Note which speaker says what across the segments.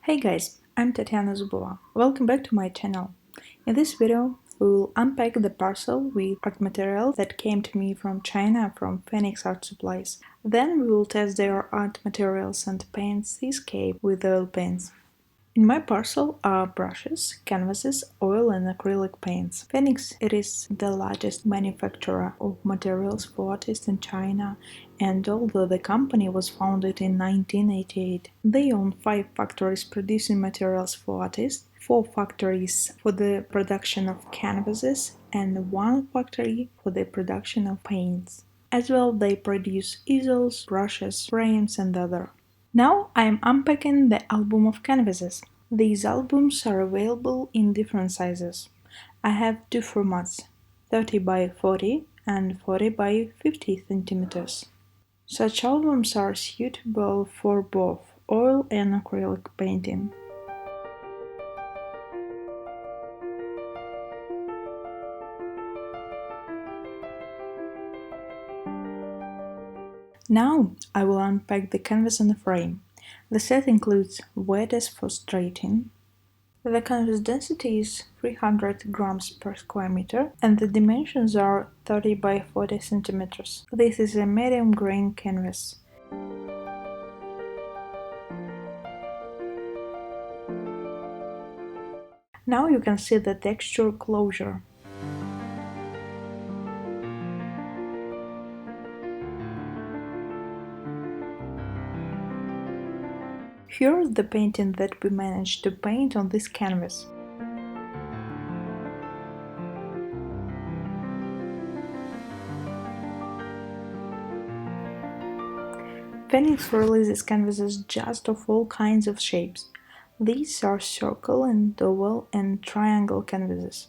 Speaker 1: Hey guys, I'm Tatiana Zubova. Welcome back to my channel. In this video, we will unpack the parcel with art material that came to me from China from Phoenix Art Supplies. Then we will test their art materials and paint seascape with oil paints. In my parcel are brushes, canvases, oil and acrylic paints. Phoenix it is the largest manufacturer of materials for artists in China, and although the company was founded in 1988, they own 5 factories producing materials for artists, 4 factories for the production of canvases, and 1 factory for the production of paints. As well, they produce easels, brushes, frames and other. Now I'm unpacking the album of canvases. These albums are available in different sizes. I have 2 formats, 30 by 40 and 40 by 50 centimeters. Such albums are suitable for both oil and acrylic painting. Now I will unpack the canvas and the frame. The set includes weights for straighting. The canvas density is 300 grams per square meter and the dimensions are 30 by 40 centimeters. This is a medium grain canvas. Now you can see the texture closure. Here is the painting that we managed to paint on this canvas. Phoenix releases canvases just of all kinds of shapes. These are circle and oval and triangle canvases.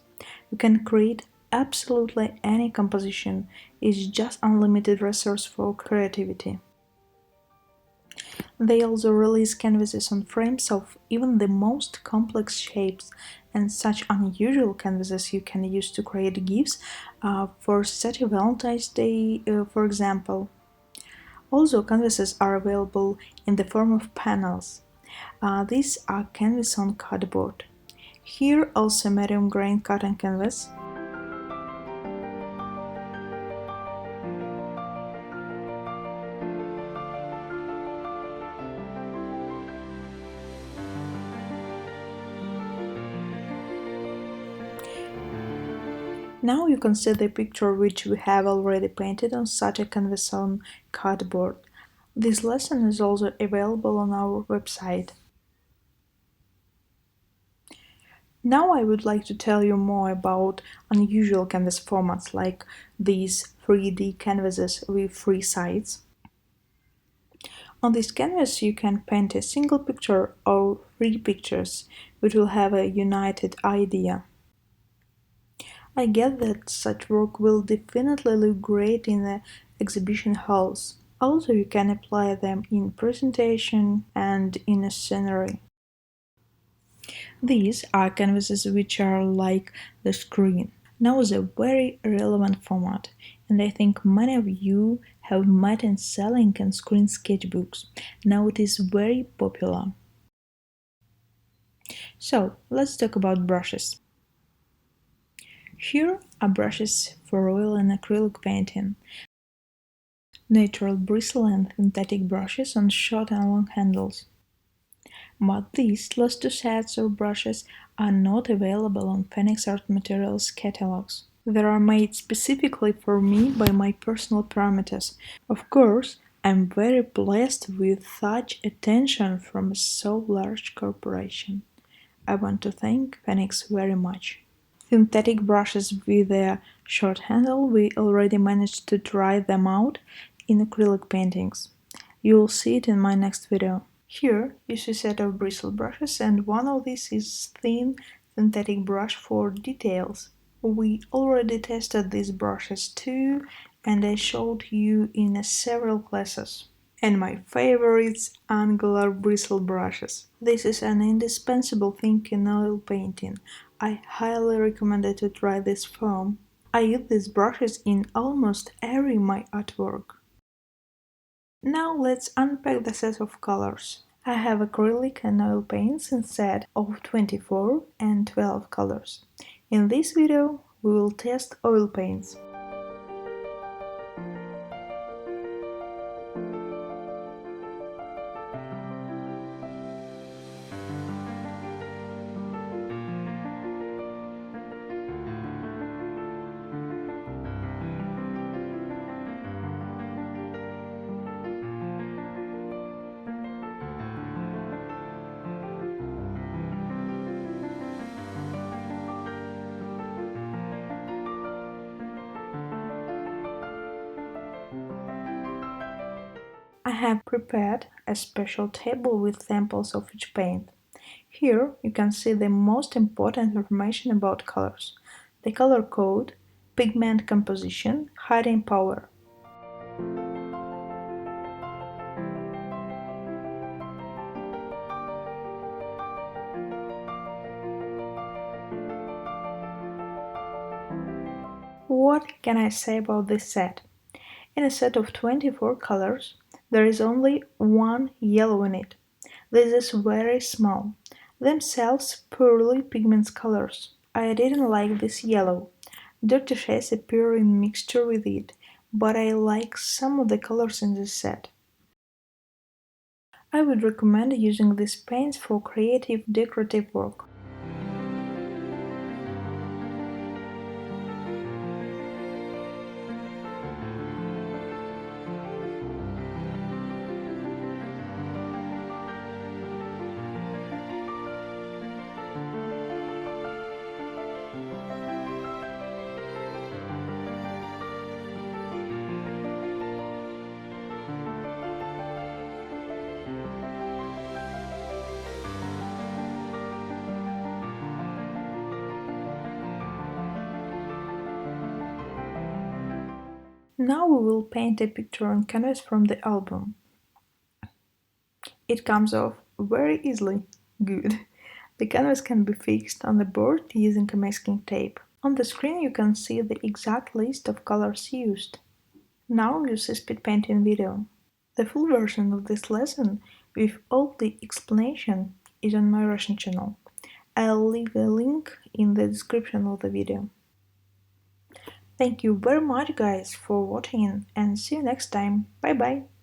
Speaker 1: You can create absolutely any composition, it's just unlimited resource for creativity. They also release canvases on frames of even the most complex shapes and such unusual canvases you can use to create gifts for such a Valentine's Day, for example. Also, canvases are available in the form of panels. These are canvas on cardboard. Here also medium grain cotton canvas. Now you can see the picture which we have already painted on such a canvas on cardboard. This lesson is also available on our website. Now I would like to tell you more about unusual canvas formats like these 3D canvases with 3 sides. On this canvas you can paint a single picture or 3 pictures, which will have a united idea. I get that such work will definitely look great in the exhibition halls. Also, you can apply them in presentation and in a scenery. These are canvases which are like the screen. Now is a very relevant format, and I think many of you have met in selling and screen sketchbooks. Now it is very popular. So, let's talk about brushes. Here are brushes for oil and acrylic painting. Natural bristle and synthetic brushes on short and long handles. But these last 2 sets of brushes are not available on Phoenix Art Materials catalogs. They are made specifically for me by my personal parameters. Of course, I'm very blessed with such attention from so large corporation. I want to thank Phoenix very much. Synthetic brushes with a short handle, we already managed to try them out in acrylic paintings. You'll see it in my next video. Here you see a set of bristle brushes and one of these is thin synthetic brush for details. We already tested these brushes too and I showed you in several classes. And my favorites, angular bristle brushes. This is an indispensable thing in oil painting. I highly recommend you to try this foam. I use these brushes in almost every my artwork. Now let's unpack the set of colors. I have acrylic and oil paints in set of 24 and 12 colors. In this video, we will test oil paints. I have prepared a special table with samples of each paint. Here you can see the most important information about colors: the color code, pigment composition, hiding power. What can I say about this set? In a set of 24 colors, there is only one yellow in it. This is very small. Themselves purely pigment colors. I didn't like this yellow. Dirty shades appear in mixture with it, but I like some of the colors in this set. I would recommend using these paints for creative decorative work. Now we will paint a picture on canvas from the album. It comes off very easily. Good. The canvas can be fixed on the board using a masking tape. On the screen you can see the exact list of colors used. Now you see speed painting video. The full version of this lesson with all the explanation is on my Russian channel. I'll leave a link in the description of the video. Thank you very much guys for watching and see you next time. Bye bye.